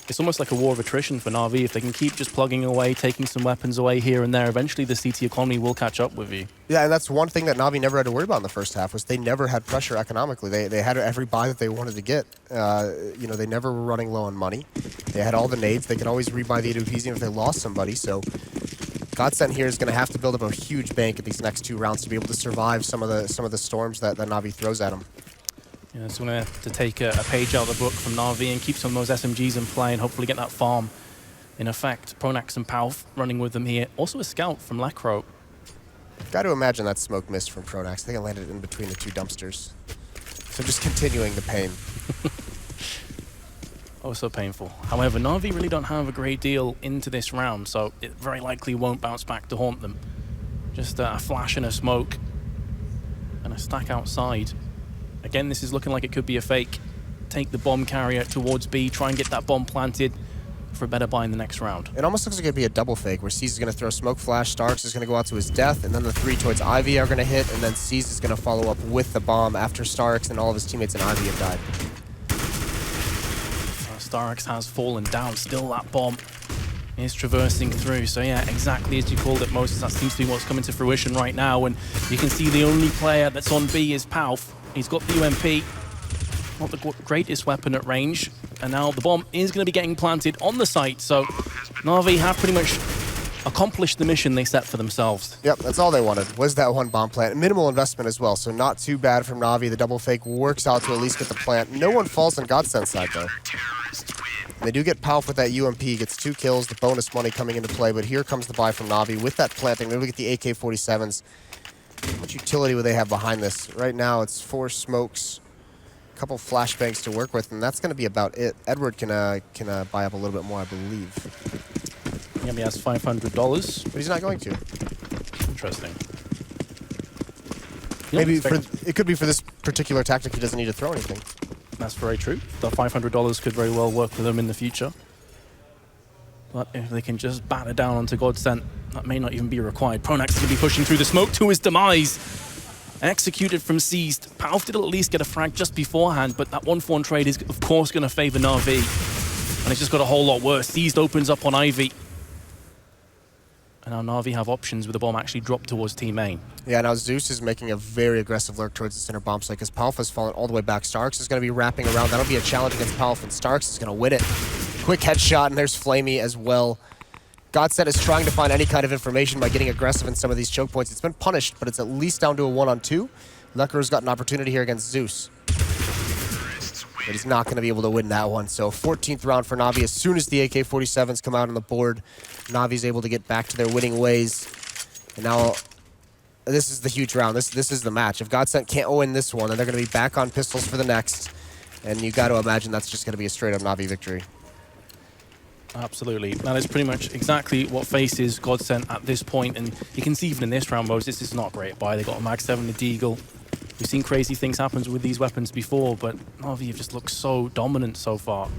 Speaker 1: it's almost like a war of attrition for NaVi. If they can keep just plugging away, taking some weapons away here and there, eventually the CT economy will catch up with you.
Speaker 2: Yeah, and that's one thing that NaVi never had to worry about in the first half, was they never had pressure economically. They had every buy that they wanted to get. You know, they never were running low on money. They had all the nades. They could always rebuy the AWPs even if they lost somebody. So Godsent here is going to have to build up a huge bank at these next 2 rounds to be able to survive some of the storms that NaVi throws at them.
Speaker 1: Yeah, so we're going to have to take a page out of the book from NaVi and keep some of those SMGs in play and hopefully get that farm in effect. Pronax and Palf running with them here. Also a scout from Lekro.
Speaker 2: Got to imagine that smoke missed from Pronax. I think it landed in between the 2 dumpsters. So just continuing the pain.
Speaker 1: Oh, so painful. However, NaVi really don't have a great deal into this round, so it very likely won't bounce back to haunt them. Just a flash and a smoke and a stack outside. Again, this is looking like it could be a fake. Take the bomb carrier towards B, try and get that bomb planted for a better buy in the next round.
Speaker 2: It almost looks like it'd be a double fake, where C's is going to throw smoke flash, Starks is going to go out to his death, and then the 3 towards Ivy are going to hit, and then C's is going to follow up with the bomb after Starks and all of his teammates in Ivy have died.
Speaker 1: Starks has fallen down, still that bomb is traversing through. So yeah, exactly as you called it, Moses, that seems to be what's coming to fruition right now, and you can see the only player that's on B is Palf. He's got the UMP, not the greatest weapon at range, and now the bomb is going to be getting planted on the site, so NaVi have pretty much accomplished the mission they set for themselves.
Speaker 2: Yep, that's all they wanted, was that 1 bomb plant. Minimal investment as well, so not too bad from NaVi. The double fake works out to at least get the plant. No one falls on Godsent's side, though. And they do get Palf with that UMP, gets 2 kills, the bonus money coming into play, but here comes the buy from NaVi with that planting. Maybe we get the AK-47s. How much utility would they have behind this? Right now, it's 4 smokes, a couple flashbangs to work with, and that's going to be about it. Edward can buy up a little bit more, I believe.
Speaker 1: Yeah, he has $500.
Speaker 2: But he's not going to.
Speaker 1: Interesting.
Speaker 2: Maybe it could be for this particular tactic he doesn't need to throw anything.
Speaker 1: That's very true. The $500 could very well work for them in the future. But if they can just batter down onto Godsent, that may not even be required. Pronax is going to be pushing through the smoke to his demise. Executed from Seized. Palf did at least get a frag just beforehand, but that 1-for-1 trade is, of course, going to favor NaVi. And it's just got a whole lot worse. Seized opens up on Ivy. And now NaVi have options with the bomb actually dropped towards team main.
Speaker 2: Yeah, now Zeus is making a very aggressive lurk towards the center bomb site because Palf has fallen all the way back. Starks is going to be wrapping around. That'll be a challenge against Palf, and Starks is going to win it. Quick headshot, and there's Flamey as well. Godsent is trying to find any kind of information by getting aggressive in some of these choke points. It's been punished, but it's at least down to a 1-on-2. Lekker's got an opportunity here against Zeus. But he's not going to be able to win that one. So 14th round for NaVi. As soon as the AK-47s come out on the board, NaVi's able to get back to their winning ways. And now, this is the huge round. This is the match. If Godsent can't win this one, then they're going to be back on pistols for the next. And you got to imagine that's just going to be a straight-up NaVi victory.
Speaker 1: Absolutely. That is pretty much exactly what faces Godsent at this point. And you can see even in this round, Moses, this is not great buy. They got a Mag 7 to Deagle. We've seen crazy things happen with these weapons before, but NaVi have just looked so dominant so far.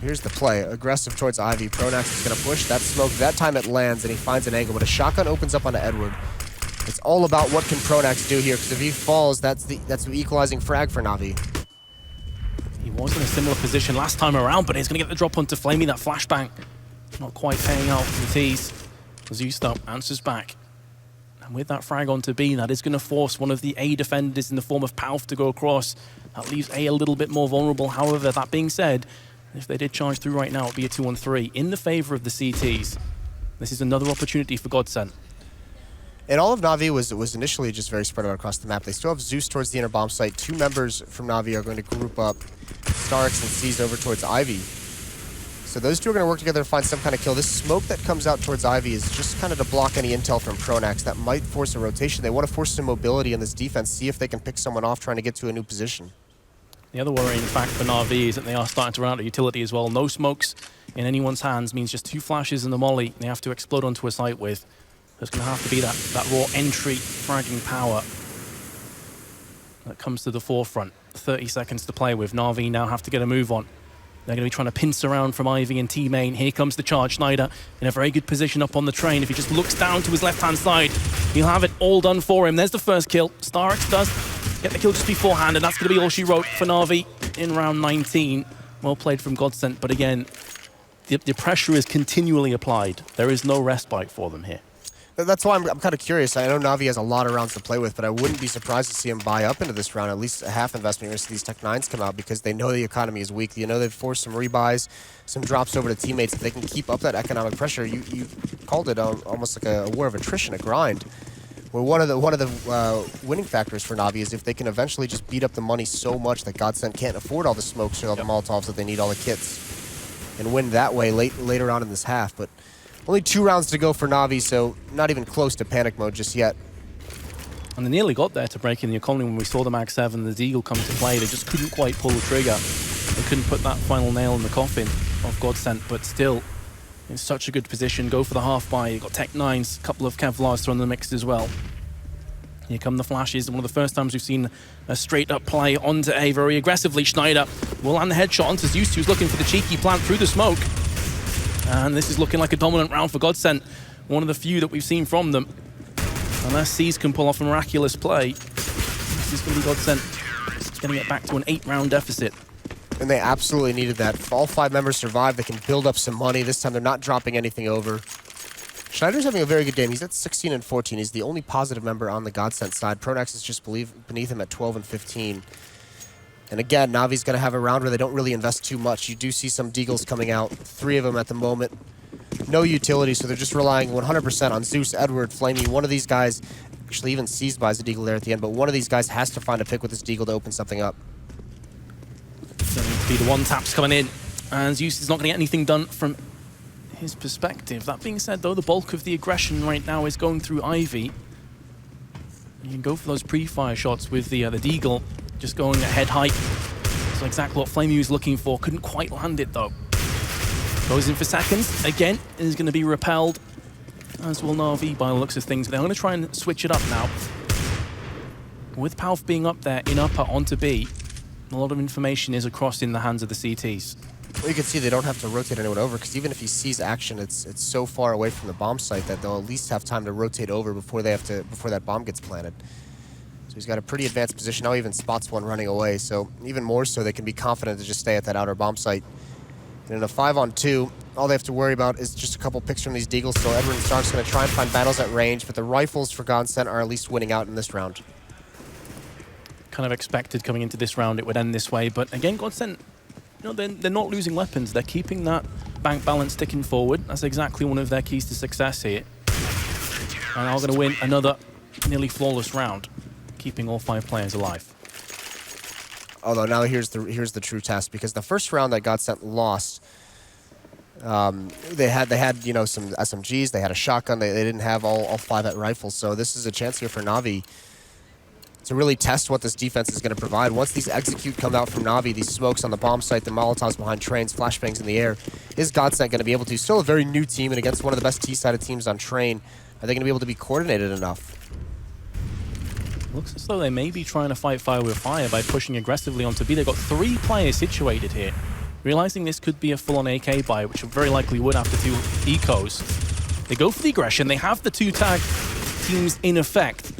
Speaker 2: Here's the play. Aggressive towards Ivy. Pronax is going to push that smoke. That time it lands, and he finds an angle, but a shotgun opens up onto Edward. It's all about what can Pronax do here, because if he falls, that's the equalizing frag for NaVi.
Speaker 1: He was in a similar position last time around, but he's going to get the drop onto Flamey. That flashbang not quite paying out for the tease. Zeus answers back. And with that frag onto B, that is going to force one of the A defenders in the form of Palf to go across. That leaves A a little bit more vulnerable. However, that being said, if they did charge through right now, it would be a 2-on-3 in the favor of the CTs. This is another opportunity for Godsent.
Speaker 2: And all of NaVi was initially just very spread out across the map. They still have Zeus towards the inner bomb site. 2 members from NaVi are going to group up Starks and C's over towards Ivy. So those 2 are going to work together to find some kind of kill. This smoke that comes out towards Ivy is just kind of to block any intel from Pronax. That might force a rotation. They want to force some mobility in this defense, see if they can pick someone off trying to get to a new position.
Speaker 1: The other worrying fact for NaVi is that they are starting to run out of utility as well. No smokes in anyone's hands means just 2 flashes in the molly they have to explode onto a site with. There's going to have to be that raw entry fragging power that comes to the forefront. 30 seconds to play with. NaVi now have to get a move on. They're going to be trying to pince around from Ivy and T-Main. Here comes the charge. Schneider in a very good position up on the train. If he just looks down to his left-hand side, he'll have it all done for him. There's the first kill. Starix does get the kill just beforehand, and that's going to be all she wrote for NaVi in round 19. Well played from Godsent, but again, the pressure is continually applied. There is no respite for them here.
Speaker 2: That's why I'm kind of curious. I know NaVi has a lot of rounds to play with, but I wouldn't be surprised to see him buy up into this round, at least a half investment as these Tech 9s come out, because they know the economy is weak. You know they've forced some rebuys, some drops over to teammates. If they can keep up that economic pressure, you called it almost like a war of attrition, a grind. Where one of the winning factors for NaVi is if they can eventually just beat up the money so much that Godsent can't afford all the smokes or all the Molotovs that they need, all the kits, and win that way later on in this half. But only 2 rounds to go for NaVi, so not even close to panic mode just yet.
Speaker 1: And they nearly got there to break in the economy when we saw the Mag 7, the Deagle come to play. They just couldn't quite pull the trigger. They couldn't put that final nail in the coffin of Godsent, but still in such a good position. Go for the half buy. You've got Tech 9s, a couple of Kevlars thrown in the mix as well. Here come the flashes. One of the first times we've seen a straight-up play onto A very aggressively. Schneider will land the headshot onto Zeus, who's looking for the cheeky plant through the smoke. And this is looking like a dominant round for Godsent. One of the few that we've seen from them. Unless C's can pull off a miraculous play, this is going to be Godsent. It's going to get back to an 8-round deficit.
Speaker 2: And they absolutely needed that. If all 5 members survive, they can build up some money. This time they're not dropping anything over. Schneider's having a very good game. He's at 16 and 14. He's the only positive member on the Godsent side. Pronax is just beneath him at 12 and 15. And again, NaVi's going to have a round where they don't really invest too much. You do see some Deagles coming out, 3 of them at the moment. No utility, so they're just relying 100% on Zeus, Edward, Flamey. One of these guys, actually even Seized buys a Deagle there at the end, but one of these guys has to find a pick with this Deagle to open something up.
Speaker 1: So need to be the one taps coming in, and Zeus is not going to get anything done from his perspective. That being said, though, the bulk of the aggression right now is going through Ivy. You can go for those pre-fire shots with the Deagle. Just going at head height. That's exactly what Flamey was looking for. Couldn't quite land it, though. Goes in for seconds. Again, is going to be repelled. As will NaVi by the looks of things. They're going to try and switch it up now. With Palf being up there in upper onto B, a lot of information is across in the hands of the CTs.
Speaker 2: Well, you can see they don't have to rotate anyone over, because even if he sees action, it's so far away from the bomb site that they'll at least have time to rotate over before that bomb gets planted. He's got a pretty advanced position. Now he even spots one running away, so even more so they can be confident to just stay at that outer bomb site. And in a 5-on-2, all they have to worry about is just a couple picks from these Deagles, so Edward and Stark's going to try and find battles at range, but the rifles for Godsent are at least winning out in this round.
Speaker 1: Kind of expected coming into this round it would end this way, but again, Godsent, you know, they're not losing weapons. They're keeping that bank balance ticking forward. That's exactly one of their keys to success here. And are going to win another nearly flawless round, keeping all 5 players alive.
Speaker 2: Although now here's the true test, because the first round that Godsent lost, they had you know, some SMGs, they had a shotgun, they didn't have all 5 at rifles. So this is a chance here for NaVi to really test what this defense is going to provide. Once these execute come out from NaVi, these smokes on the bomb site, the Molotovs behind trains, flashbangs in the air, is Godsent going to be able to? Still a very new team, and against one of the best T-sided teams on train, are they going to be able to be coordinated enough?
Speaker 1: Looks as though they may be trying to fight fire with fire by pushing aggressively onto B. They've got 3 players situated here. Realizing this could be a full-on AK buy, which very likely would after 2 ecos. They go for the aggression. They have the 2 tag teams in effect,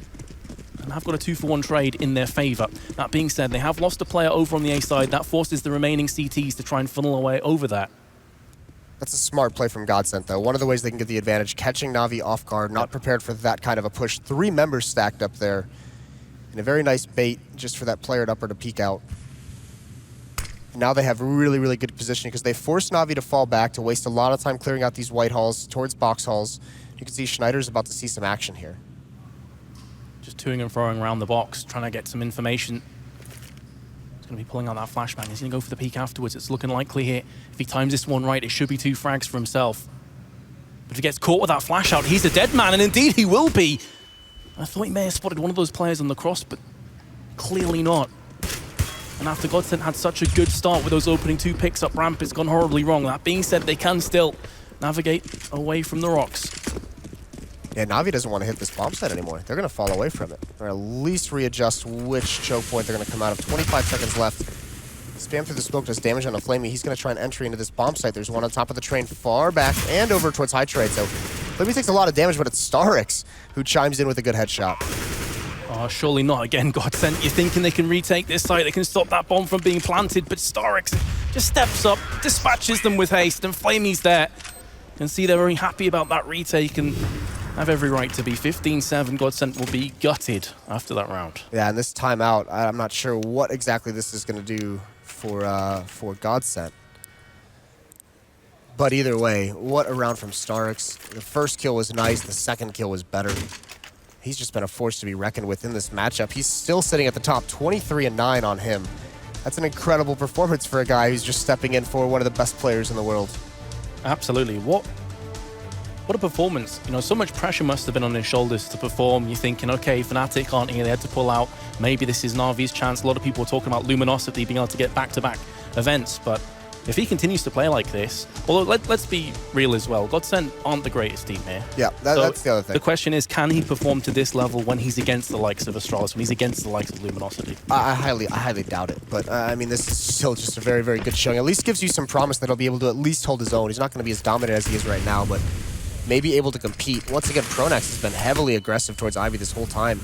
Speaker 1: and have got a 2-for-1 trade in their favor. That being said, they have lost a player over on the A side. That forces the remaining CTs to try and funnel away over that.
Speaker 2: That's a smart play from Godsent, though. One of the ways they can get the advantage, catching NaVi off guard, not prepared for that kind of a push. 3 members stacked up there. And a very nice bait just for that player at upper to peek out. And now they have really, really good positioning, because they forced NaVi to fall back, to waste a lot of time clearing out these white halls towards box halls. You can see Schneider's about to see some action here.
Speaker 1: Just toing and throwing around the box, trying to get some information. He's going to be pulling out that flashbang. He's going to go for the peek afterwards. It's looking likely here. If he times this one right, it should be 2 frags for himself. But if he gets caught with that flash out, he's a dead man, and indeed he will be. I thought he may have spotted one of those players on the cross, but clearly not. And after Godsent had such a good start with those opening 2 picks up ramp, it's gone horribly wrong. That being said, they can still navigate away from the rocks.
Speaker 2: Yeah, NaVi doesn't want to hit this bomb site anymore. They're going to fall away from it. Or at least readjust which choke point they're going to come out of. 25 seconds left. Spam through the smoke does damage on the Flamey. He's going to try an entry into this bomb site. There's one on top of the train far back and over towards High Trade. So Flamey takes a lot of damage, but it's Starix who chimes in with a good headshot.
Speaker 1: Oh, surely not again, Godsent. You're thinking they can retake this site, they can stop that bomb from being planted, but Starix just steps up, dispatches them with haste, and Flamey's there. You can see they're very happy about that retake and have every right to be. 15-7, Godsent will be gutted after that round.
Speaker 2: Yeah, and this timeout, I'm not sure what exactly this is going to do for Godsent. But either way, what a round from Starix. The first kill was nice, the second kill was better. He's just been a force to be reckoned with in this matchup. He's still sitting at the top, 23-9 on him. That's an incredible performance for a guy who's just stepping in for one of the best players in the world.
Speaker 1: Absolutely. What a performance. You know, so much pressure must have been on his shoulders to perform. You're thinking, okay, Fnatic aren't here, they had to pull out. Maybe this is NaVi's chance. A lot of people were talking about Luminosity being able to get back-to-back events, but if he continues to play like this, although let's be real as well, Godsent aren't the greatest team here.
Speaker 2: Yeah, that's the other thing.
Speaker 1: The question is, can he perform to this level when he's against the likes of Astralis, when he's against the likes of Luminosity?
Speaker 2: I highly doubt it, but I mean, this is still just a very, very good showing. At least gives you some promise that he'll be able to at least hold his own. He's not going to be as dominant as he is right now, but maybe able to compete. Once again, Pronax has been heavily aggressive towards Ivy this whole time.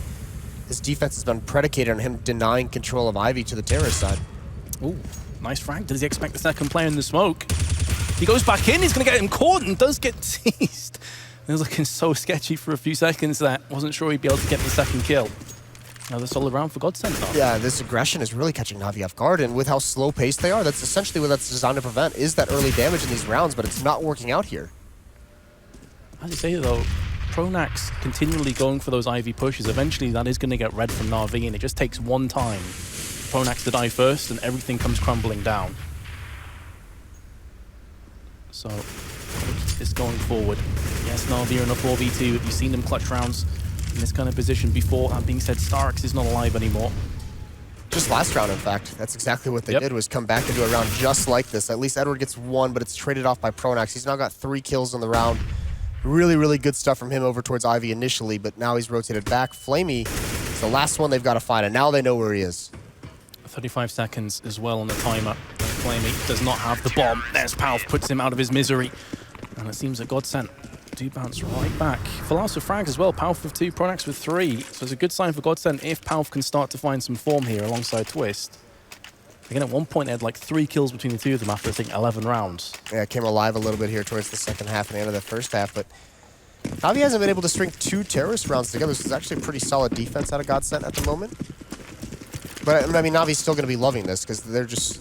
Speaker 2: His defense has been predicated on him denying control of Ivy to the terrorist side.
Speaker 1: Ooh. Nice frag. Does he expect the second player in the smoke? He goes back in. He's going to get him caught and does get teased. It was looking so sketchy for a few seconds there. Wasn't sure he'd be able to get the second kill. Another solid round for Godsent though.
Speaker 2: Yeah, this aggression is really catching NaVi off guard, and with how slow-paced they are, that's essentially what that's designed to prevent, is that early damage in these rounds, but it's not working out here.
Speaker 1: As you say though, Pronax continually going for those Ivy pushes. Eventually that is going to get red from NaVi, and it just takes one time Pronax to die first, and everything comes crumbling down. So, keep this going forward. Yes, NaVi are in a 4v2. You've seen them clutch rounds in this kind of position before. That being said, Starix is not alive anymore.
Speaker 2: Just last round, in fact. That's exactly what they did, was come back into a round just like this. At least Edward gets one, but it's traded off by Pronax. He's now got 3 kills in the round. Really, really good stuff from him over towards Ivy initially, but now he's rotated back. Flamey is the last one they've got to find, and now they know where he is.
Speaker 1: 35 seconds as well on the timer. Flamey does not have the bomb. There's Palf, puts him out of his misery. And it seems that Godsent do bounce right back. Falas with frags as well. Palf with 2, Pronax with 3. So it's a good sign for Godsent if Palf can start to find some form here alongside Twist. Again, at one point, they had like 3 kills between the two of them after, I think, 11 rounds.
Speaker 2: Yeah, came alive a little bit here towards the second half and the end of the first half, but NaVi hasn't been able to string 2 terrorist rounds together. This is actually a pretty solid defense out of Godsent at the moment. But I mean, NaVi's still going to be loving this because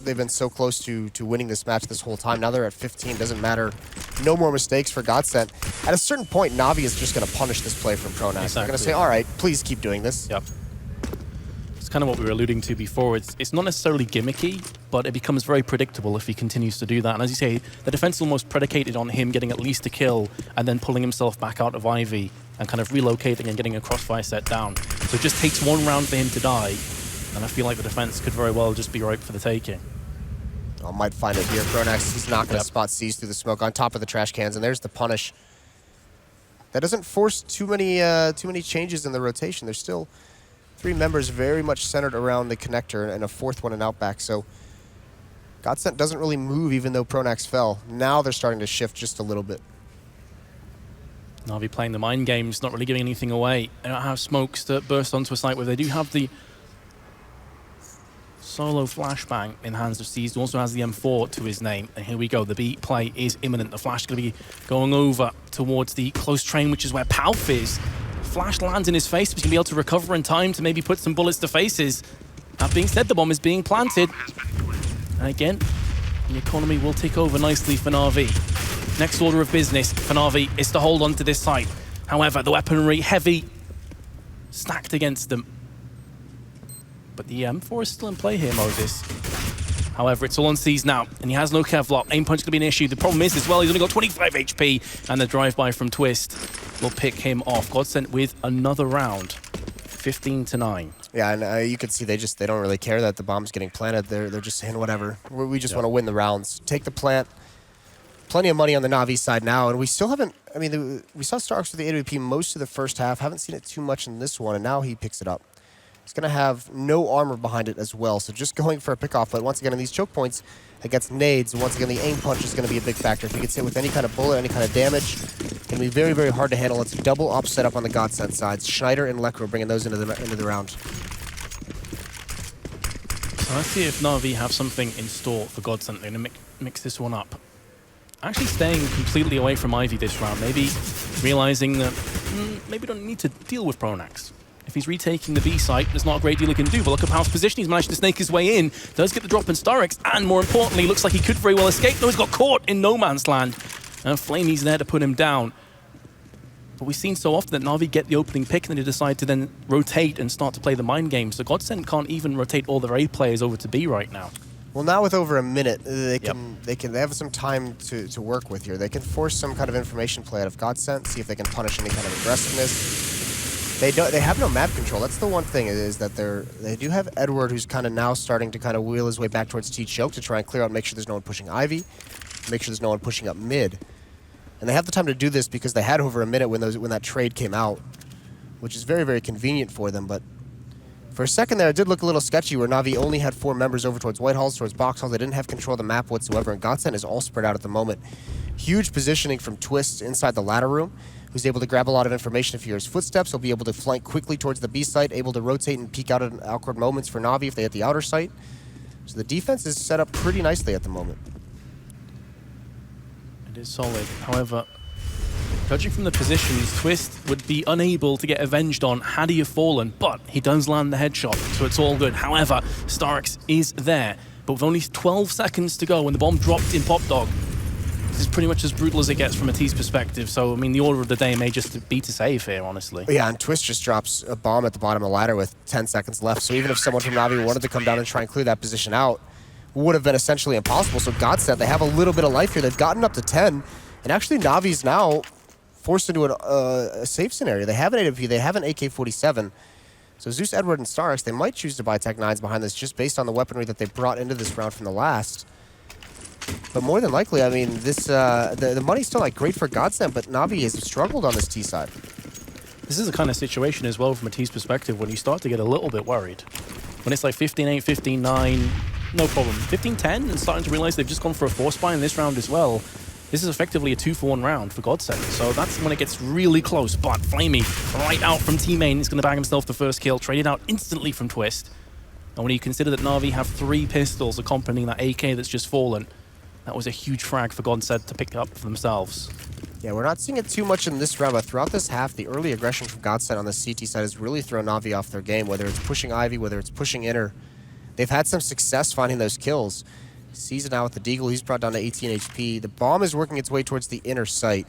Speaker 2: they've been so close to winning this match this whole time. Now they're at 15, doesn't matter. No more mistakes for Godsent. At a certain point, NaVi is just going to punish this play from Pronax. Exactly. They're going to say, all right, please keep doing this.
Speaker 1: Yep. It's kind of what we were alluding to before. It's not necessarily gimmicky, but it becomes very predictable if he continues to do that. And as you say, the defense is almost predicated on him getting at least a kill and then pulling himself back out of Ivy and kind of relocating and getting a crossfire set down. So it just takes one round for him to die. And I feel like the defense could very well just be ripe for the taking.
Speaker 2: Oh, might find it here. Pronax, he's not going to spot C's through the smoke on top of the trash cans, and there's the punish. That doesn't force too many changes in the rotation. There's still 3 members very much centered around the connector and a 4th one in outback. So Godsent doesn't really move even though Pronax fell. Now they're starting to shift just a little bit.
Speaker 1: NaVi playing the mind games, not really giving anything away. They don't have smokes to burst onto a site where they do have the solo flashbang in hands of Seized, who also has the M4 to his name. And here we go, the B play is imminent. The flash is going to be going over towards the close train, which is where Palf is. Flash lands in his face, but he's going to be able to recover in time to maybe put some bullets to faces. That being said, the bomb is being planted. And again, the economy will tick over nicely for NaVi. Next order of business for NaVi is to hold on to this site. However, the weaponry heavy, stacked against them. But the M4 is still in play here, Moses. However, it's all on C's now, and he has no Kevlar. Aim punch is going to be an issue. The problem is as well, he's only got 25 HP, and the drive-by from Twist will pick him off. Godsent with another round, 15-9.
Speaker 2: Yeah, and you can see they don't really care that the bomb's getting planted. They're just saying whatever. We just want to win the rounds. Take the plant. Plenty of money on the NaVi side now, and we still haven't. I mean, we saw Starks with the AWP most of the first half. Haven't seen it too much in this one, and now he picks it up. It's going to have no armor behind it as well, so just going for a pick-off. But once again, in these choke points, against nades, once again, the aim punch is going to be a big factor. If he gets hit with any kind of bullet, any kind of damage, it's going to be very, very hard to handle. It's a double op setup on the Godsent side. Schneider and Lekro bringing those into the round.
Speaker 1: So let's see if NaVi have something in store for Godsent. They're going to mix this one up. Actually staying completely away from Ivy this round. Maybe realizing that maybe don't need to deal with Pronax. If he's retaking the B site, there's not a great deal he can do, but look at Powell's position. He's managed to snake his way in, does get the drop in Starix, and more importantly, looks like he could very well escape. No, he's got caught in no man's land, and Flamey's there to put him down. But we've seen so often that NaVi get the opening pick, and then they decide to then rotate and start to play the mind game. So Godsent can't even rotate all their A players over to B right now.
Speaker 2: Well, now with over a minute, they have some time to work with here. They can force some kind of information play out of Godsent, see if they can punish any kind of aggressiveness. They have no map control. That's the one thing, is that they do have Edward, who's kind of now starting to kind of wheel his way back towards T-Choke to try and clear out, make sure there's no one pushing Ivy, make sure there's no one pushing up mid. And they have the time to do this because they had over a minute when that trade came out, which is very, very convenient for them. But for a second there, it did look a little sketchy where NaVi only had 4 members over towards White Halls, towards Box Hall. They didn't have control of the map whatsoever, and Godsent is all spread out at the moment. Huge positioning from Twist inside the ladder room, who's able to grab a lot of information if he hears footsteps. He'll be able to flank quickly towards the B site, able to rotate and peek out at awkward moments for NaVi if they hit the outer site. So the defense is set up pretty nicely at the moment.
Speaker 1: It is solid. However, judging from the positions, Twist would be unable to get avenged on had he have fallen, but he does land the headshot, so it's all good. However, Starix is there, but with only 12 seconds to go when the bomb dropped in Pop Dog. This is pretty much as brutal as it gets from a T's perspective, so I mean the order of the day may just be to save here, honestly.
Speaker 2: Yeah, and Twist just drops a bomb at the bottom of the ladder with 10 seconds left, so even if someone from NaVi wanted to come down and try and clear that position out, would have been essentially impossible. So Godsent, they have a little bit of life here. They've gotten up to 10, and actually NaVi's now forced into a safe scenario. They have an AWP, they have an AK-47. So Zeus, Edward, and Starix, they might choose to buy Tech 9s behind this just based on the weaponry that they brought into this round from the last. But more than likely, I mean, this the money's still like great for Godsent, but NaVi has struggled on this T side.
Speaker 1: This is the kind of situation as well from a T's perspective when you start to get a little bit worried. When it's like 15-8, 15-9, no problem. 15-10 and starting to realize they've just gone for a force buy in this round as well. This is effectively a 2-for-1 round for Godsent, so that's when it gets really close. But Flamey, right out from T-Main, is going to bag himself the first kill, traded out instantly from Twist. And when you consider that NaVi have 3 pistols accompanying that AK that's just fallen, that was a huge frag for Godsent to pick up for themselves.
Speaker 2: Yeah, we're not seeing it too much in this round, but throughout this half, the early aggression from Godsent on the CT side has really thrown NaVi off their game, whether it's pushing Ivy, whether it's pushing Inner. They've had some success finding those kills. Sees it now with the Deagle, he's brought down to 18 HP. The bomb is working its way towards the inner site.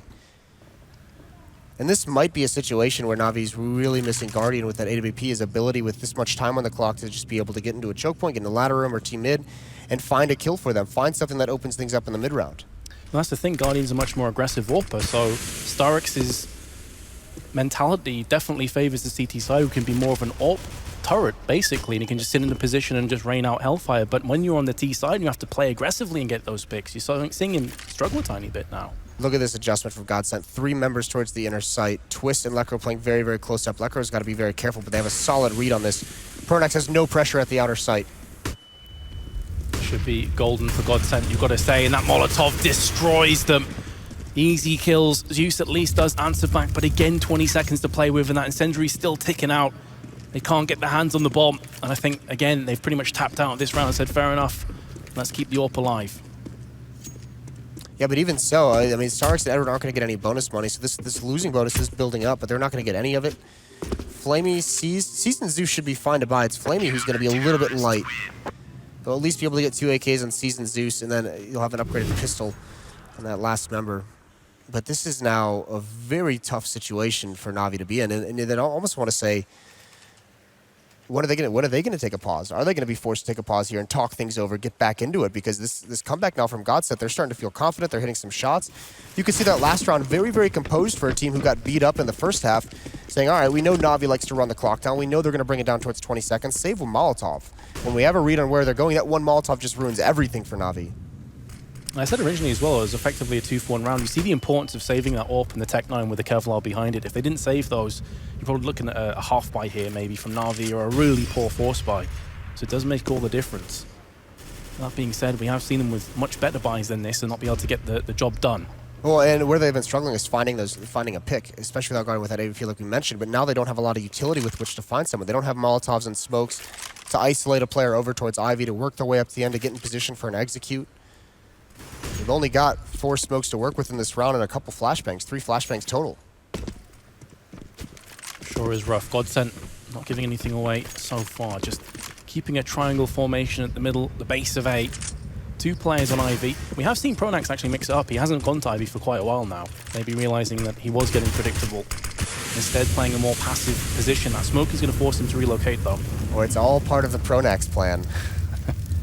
Speaker 2: And this might be a situation where NaVi's really missing Guardian with that AWP, his ability with this much time on the clock to just be able to get into a choke point, get in the ladder room or T-mid, and find a kill for them. Find something that opens things up in the mid-round.
Speaker 1: Well, that's the thing, Guardian's a much more aggressive AWPer, so Starix's mentality definitely favors the CT side, who can be more of an AWP turret, basically, and he can just sit in a position and just rain out hellfire. But when you're on the T side and you have to play aggressively and get those picks, you're seeing him struggle a tiny bit now.
Speaker 2: Look at this adjustment from Godsent. 3 members towards the inner site. Twist and Lekro playing very, very close up. Lekro's got to be very careful, but they have a solid read on this. Pronax has no pressure at the outer site.
Speaker 1: Should be golden for Godsent, you've got to say, and that Molotov destroys them. Easy kills. Zeus at least does answer back, but again, 20 seconds to play with, and that incendiary's still ticking out. They can't get their hands on the bomb, and I think, again, they've pretty much tapped out of this round and said, fair enough, let's keep the AWP alive.
Speaker 2: Yeah, but even so, I mean, Starix and Edward aren't going to get any bonus money, so this losing bonus is building up, but they're not going to get any of it. Flamey Seasoned Zeus should be fine to buy. It's Flamey who's going to be a little bit light. They'll at least be able to get 2 AKs on Seasoned Zeus, and then you'll have an upgraded pistol on that last member. But this is now a very tough situation for NaVi to be in, and I almost want to say, when are they going to take a pause? Are they going to be forced to take a pause here and talk things over, get back into it? Because this comeback now from Godsent, they're starting to feel confident. They're hitting some shots. You can see that last round very, very composed for a team who got beat up in the first half, saying, all right, we know NaVi likes to run the clock down. We know they're going to bring it down towards 20 seconds. Save with Molotov. When we have a read on where they're going, that one Molotov just ruins everything for NaVi.
Speaker 1: I said originally as well, it was effectively a 2-for-1 round. You see the importance of saving that AWP and the Tech 9 with the Kevlar behind it. If they didn't save those, you're probably looking at a half buy here maybe from NaVi or a really poor force buy. So it does make all the difference. That being said, we have seen them with much better buys than this and not be able to get the job done.
Speaker 2: Well, and where they've been struggling is finding a pick, especially without going with that AVP like we mentioned, but now they don't have a lot of utility with which to find someone. They don't have Molotovs and smokes to isolate a player over towards Ivy, to work their way up to the end, to get in position for an execute. They've only got 4 smokes to work with in this round and a couple flashbangs, 3 flashbangs total.
Speaker 1: Sure is rough. Godsent not giving anything away so far, just keeping a triangle formation at the middle, the base of A. 2 players on Ivy. We have seen Pronax actually mix it up. He hasn't gone to Ivy for quite a while now. Maybe realizing that he was getting predictable. Instead playing a more passive position. That smoke is going to force him to relocate though.
Speaker 2: Well, it's all part of the Pronax plan.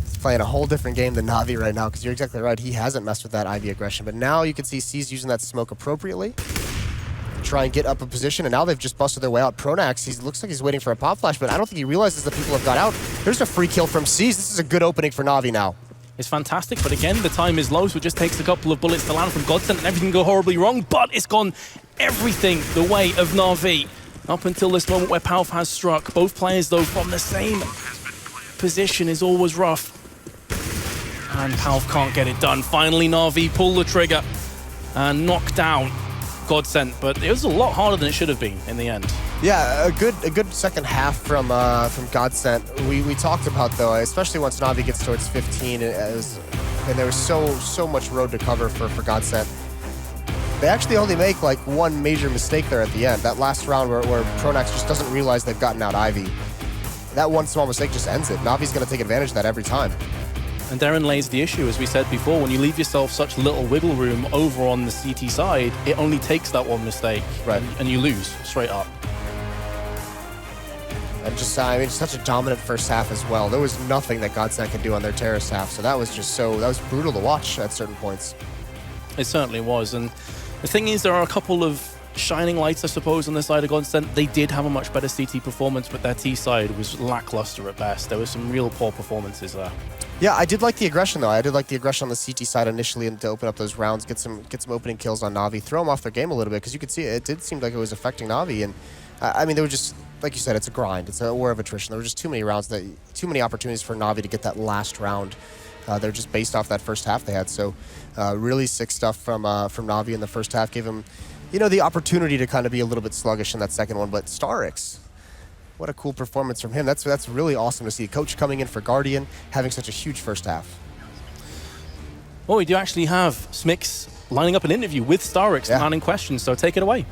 Speaker 2: He's playing a whole different game than NaVi right now, because you're exactly right. He hasn't messed with that Ivy aggression, but now you can see C's using that smoke appropriately. Try and get up a position, and now they've just busted their way out. Pronax, he looks like he's waiting for a pop flash, but I don't think he realizes that people have got out. There's a free kill from C's. This is a good opening for NaVi now.
Speaker 1: It's fantastic, but again, the time is low, so it just takes a couple of bullets to land from Godsent and everything go horribly wrong, but it's gone everything the way of NaVi. Up until this moment where Palf has struck. Both players, though, from the same position is always rough. And Palf can't get it done. Finally, NaVi pull the trigger and knock down Godsent, but it was a lot harder than it should have been in the end.
Speaker 2: Yeah, a good second half from Godsent. We talked about, though, especially once NaVi gets towards 15, and there was so much road to cover for Godsent. They actually only make like one major mistake there at the end. That last round where Pronax just doesn't realize they've gotten out Ivy. That one small mistake just ends it. NaVi's going to take advantage of that every time.
Speaker 1: And therein lays the issue, as we said before, when you leave yourself such little wiggle room over on the CT side, it only takes that one mistake,
Speaker 2: right,
Speaker 1: and you lose straight up.
Speaker 2: And just, I mean, such a dominant first half as well. There was nothing that Godsent could do on their terrace half, so that was just that was brutal to watch at certain points.
Speaker 1: It certainly was, and the thing is, there are a couple of shining lights, I suppose, on the side of Godsent. They did have a much better CT performance, but their T side was lackluster at best. There were some real poor performances there.
Speaker 2: Yeah, I did like the aggression, though. I did like the aggression on the CT side initially, and to open up those rounds, get some opening kills on NaVi, throw them off their game a little bit, because you could see it did seem like it was affecting NaVi. And I mean, they were just, like you said, it's a grind. It's a war of attrition. There were just too many rounds, too many opportunities for NaVi to get that last round. They're just based off that first half they had. So really sick stuff from NaVi in the first half. Gave him, the opportunity to kind of be a little bit sluggish in that second one. But Starix, what a cool performance from him. That's really awesome to see. Coach coming in for Guardian, having such a huge first half.
Speaker 1: Well, we do actually have Smix lining up an interview with Starix, demanding questions, so take it away.